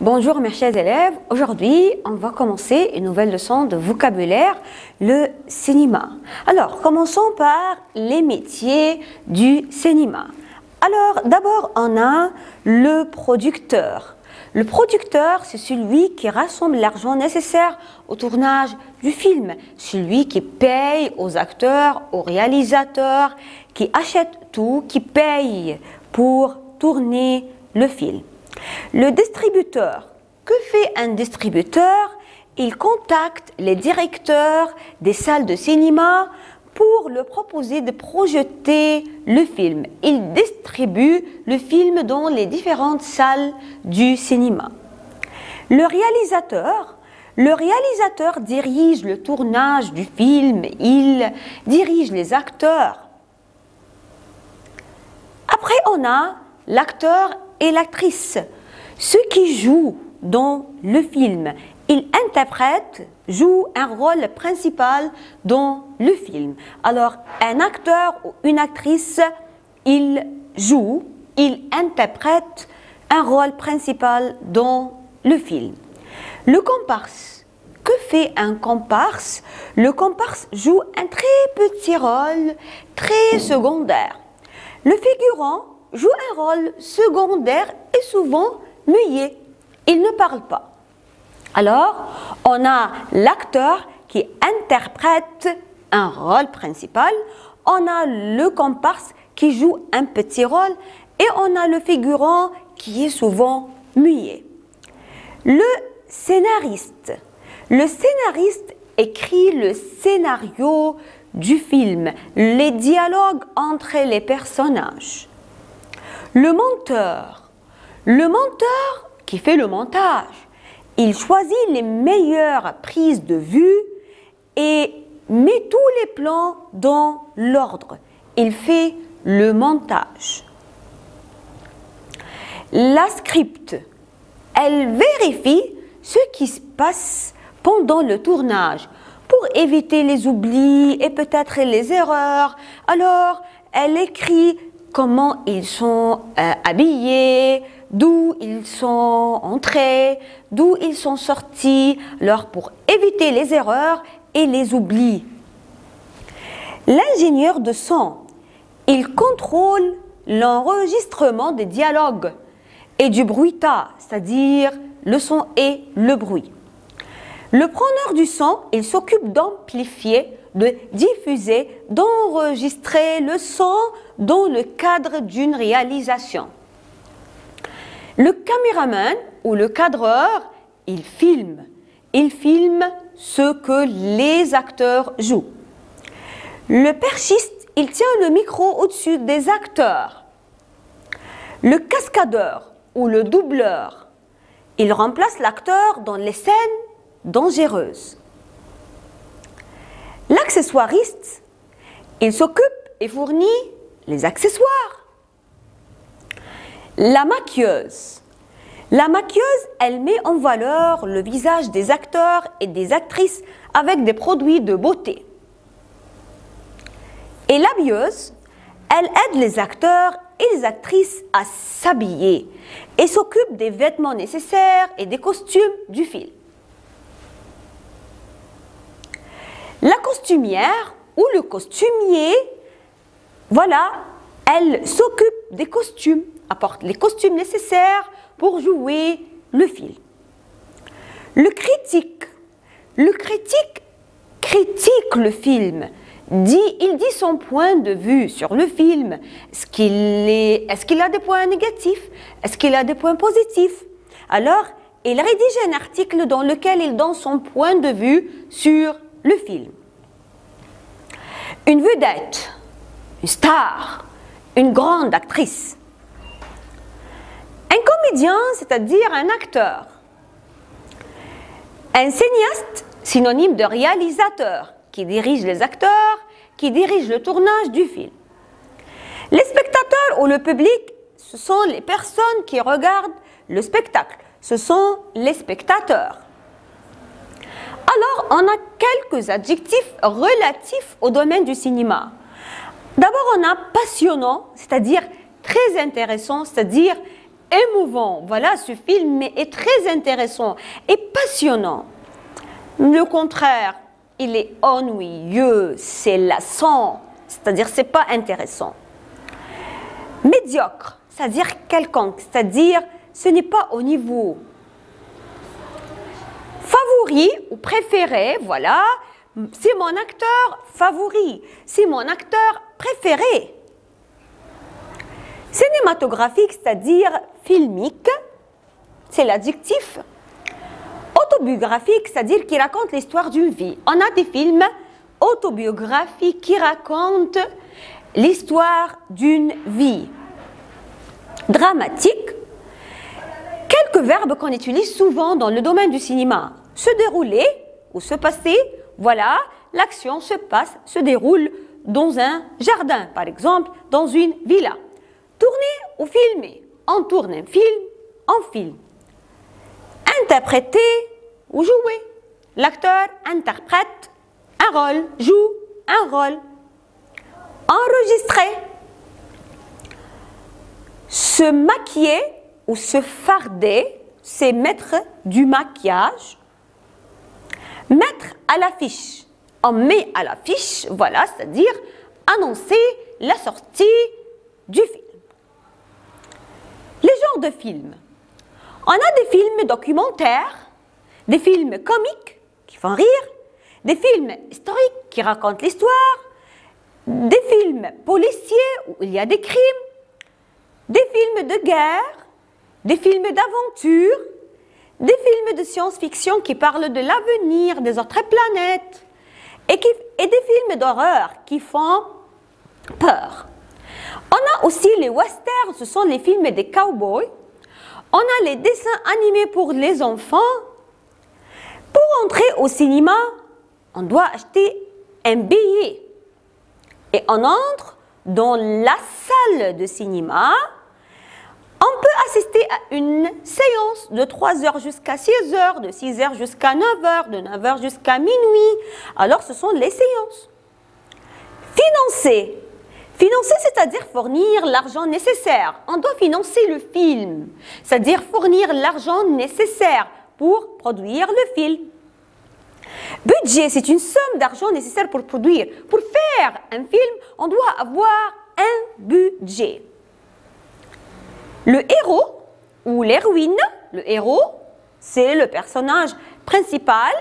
Bonjour mes chers élèves, aujourd'hui on va commencer une nouvelle leçon de vocabulaire, le cinéma. Alors commençons par les métiers du cinéma. Alors d'abord on a le producteur. Le producteur, c'est celui qui rassemble l'argent nécessaire au tournage du film, celui qui paye aux acteurs, aux réalisateurs, qui achète tout, qui paye pour tourner le film. Le distributeur, que fait un distributeur? Il contacte les directeurs des salles de cinéma pour leur proposer de projeter le film. Il distribue le film dans les différentes salles du cinéma. Le réalisateur dirige le tournage du film, il dirige les acteurs. Après, on a l'acteur et l'actrice, ceux qui jouent dans le film. Ils interprètent, jouent un rôle principal dans le film. Alors, un acteur ou une actrice, il joue, il interprète un rôle principal dans le film. Le comparse, que fait un comparse? Le comparse joue un très petit rôle, très secondaire. Le figurant joue un rôle secondaire et souvent muet. Il ne parle pas. Alors, on a l'acteur qui interprète un rôle principal, on a le comparse qui joue un petit rôle et on a le figurant qui est souvent muet. Le scénariste écrit le scénario du film, les dialogues entre les personnages. Le monteur qui fait le montage, il choisit les meilleures prises de vue et met tous les plans dans l'ordre. Il fait le montage. La script, elle vérifie ce qui se passe pendant le tournage pour éviter les oublis et peut-être les erreurs. Alors, elle écrit comment ils sont habillés, d'où ils sont entrés, d'où ils sont sortis, alors pour éviter les erreurs et les oublis. L'ingénieur de son, il contrôle l'enregistrement des dialogues et du bruitage, c'est-à-dire le son et le bruit. Le preneur du son, il s'occupe d'amplifier, de diffuser, d'enregistrer le son dans le cadre d'une réalisation. Le caméraman ou le cadreur, il filme ce que les acteurs jouent. Le perchiste, il tient le micro au-dessus des acteurs. Le cascadeur ou le doubleur, il remplace l'acteur dans les scènes dangereuses. L'accessoiriste, il s'occupe et fournit les accessoires. La maquilleuse, elle met en valeur le visage des acteurs et des actrices avec des produits de beauté. Et l'habilleuse, elle aide les acteurs et les actrices à s'habiller et s'occupe des vêtements nécessaires et des costumes du film. La costumière ou le costumier, voilà, elle s'occupe des costumes, apporte les costumes nécessaires pour jouer le film. Le critique critique le film, il dit son point de vue sur le film. Est-ce qu'il a des points négatifs? Est-ce qu'il a des points positifs? Alors, il rédige un article dans lequel il donne son point de vue sur le film. Une vedette, une star, une grande actrice. Un comédien, c'est-à-dire un acteur. Un cinéaste, synonyme de réalisateur, qui dirige les acteurs, qui dirige le tournage du film. Les spectateurs ou le public, ce sont les personnes qui regardent le spectacle. Ce sont les spectateurs. Alors, on a quelques adjectifs relatifs au domaine du cinéma. D'abord, on a passionnant, c'est-à-dire très intéressant, c'est-à-dire émouvant. Voilà, ce film est très intéressant et passionnant. Le contraire, il est ennuyeux, c'est lassant, c'est-à-dire c'est pas intéressant. Médiocre, c'est-à-dire quelconque, c'est-à-dire ce n'est pas au niveau. Favori ou préféré, voilà, c'est mon acteur favori, c'est mon acteur préféré. Cinématographique, c'est-à-dire filmique, c'est l'adjectif. Autobiographique, c'est-à-dire qui raconte l'histoire d'une vie. On a des films autobiographiques qui racontent l'histoire d'une vie. Dramatique, quelques verbes qu'on utilise souvent dans le domaine du cinéma. Se dérouler ou se passer, voilà, l'action se passe, se déroule dans un jardin, par exemple, dans une villa. Tourner ou filmer, on tourne un film, on filme. Interpréter ou jouer, l'acteur interprète un rôle, joue un rôle. Enregistrer, se maquiller ou se farder, c'est mettre du maquillage. Mettre à l'affiche, on met à l'affiche, voilà, c'est-à-dire annoncer la sortie du film. Les genres de films. On a des films documentaires, des films comiques qui font rire, des films historiques qui racontent l'histoire, des films policiers où il y a des crimes, des films de guerre, des films d'aventure, des films de science-fiction qui parlent de l'avenir des autres planètes et des films d'horreur qui font peur. On a aussi les westerns, ce sont les films des cowboys. On a les dessins animés pour les enfants. Pour entrer au cinéma, on doit acheter un billet. Et on entre dans la salle de cinéma. On peut assister à une séance de 3 heures jusqu'à 6 heures, de 6 heures jusqu'à 9 heures, de 9 heures jusqu'à minuit. Alors, ce sont les séances. Financer. Financer, c'est-à-dire fournir l'argent nécessaire. On doit financer le film, c'est-à-dire fournir l'argent nécessaire pour produire le film. Budget, c'est une somme d'argent nécessaire pour produire. Pour faire un film, on doit avoir un budget. Le héros ou l'héroïne, le héros, c'est le personnage principal,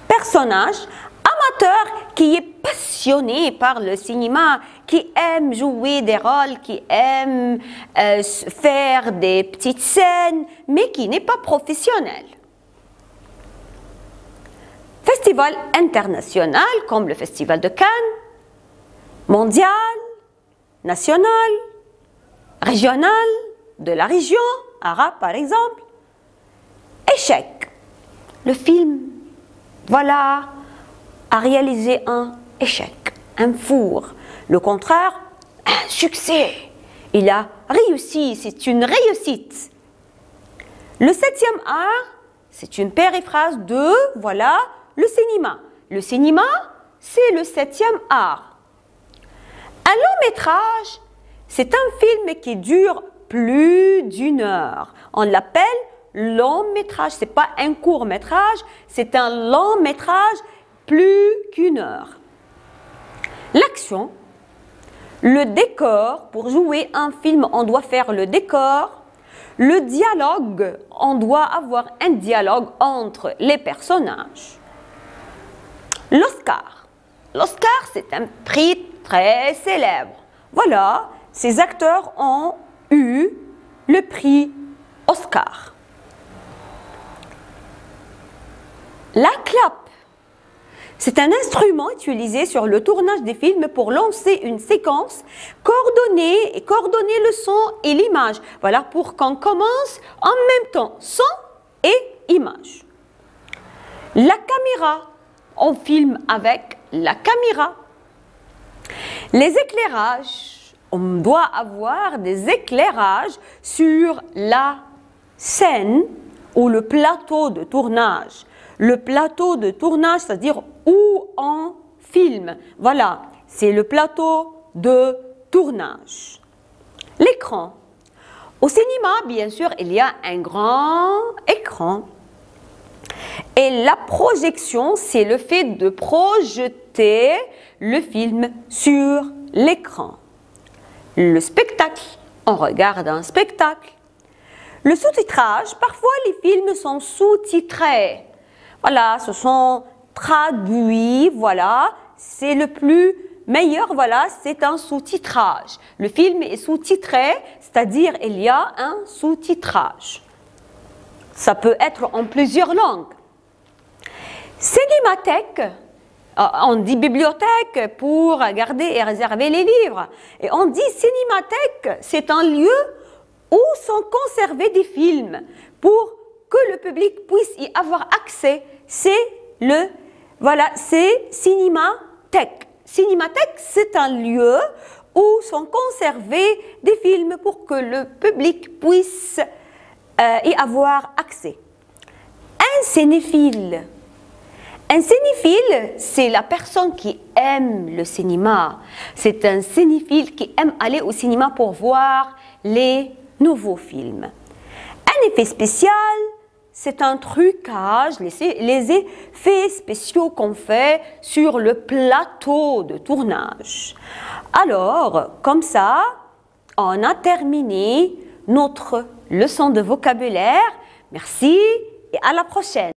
personnage amateur qui est passionné par le cinéma, qui aime jouer des rôles, qui aime faire des petites scènes, mais qui n'est pas professionnel. Festival international comme le Festival de Cannes, mondial, national, régional, de la région, arabe par exemple. Échec. Le film, voilà, a réalisé un échec, un four. Le contraire, un succès. Il a réussi, c'est une réussite. Le 7e art, c'est une périphrase de, voilà, le cinéma. Le cinéma, c'est le 7e art. Un long métrage, c'est un film qui dure plus d'1 heure. On l'appelle long métrage. Ce n'est pas un court métrage, c'est un long métrage plus qu'1 heure. L'action, le décor. Pour jouer un film, on doit faire le décor. Le dialogue, on doit avoir un dialogue entre les personnages. L'Oscar. L'Oscar, c'est un prix très célèbre. Voilà, ces acteurs ont eu le prix Oscar. La clap, c'est un instrument utilisé sur le tournage des films pour lancer une séquence coordonnée et coordonner le son et l'image. Voilà, pour qu'on commence en même temps son et image. La caméra, on filme avec la caméra. Les éclairages, on doit avoir des éclairages sur la scène ou le plateau de tournage. Le plateau de tournage, c'est-à-dire où on filme. Voilà, c'est le plateau de tournage. L'écran. Au cinéma, bien sûr, il y a un grand écran. Et la projection, c'est le fait de projeter le film sur l'écran. Le spectacle, on regarde un spectacle. Le sous-titrage, parfois les films sont sous-titrés. Voilà, ce sont traduits, voilà, c'est le plus meilleur, voilà, c'est un sous-titrage. Le film est sous-titré, c'est-à-dire il y a un sous-titrage. Ça peut être en plusieurs langues. Cinémathèque, on dit bibliothèque pour garder et réserver les livres. Et on dit cinémathèque, c'est un lieu où sont conservés des films pour que le public puisse y avoir accès. C'est cinémathèque. Cinémathèque, c'est un lieu où sont conservés des films pour que le public puisse y avoir accès. Un cinéphile. Un cinéphile, c'est la personne qui aime le cinéma. C'est un cinéphile qui aime aller au cinéma pour voir les nouveaux films. Un effet spécial, c'est un trucage, les effets spéciaux qu'on fait sur le plateau de tournage. Alors, comme ça, on a terminé notre leçon de vocabulaire. Merci et à la prochaine.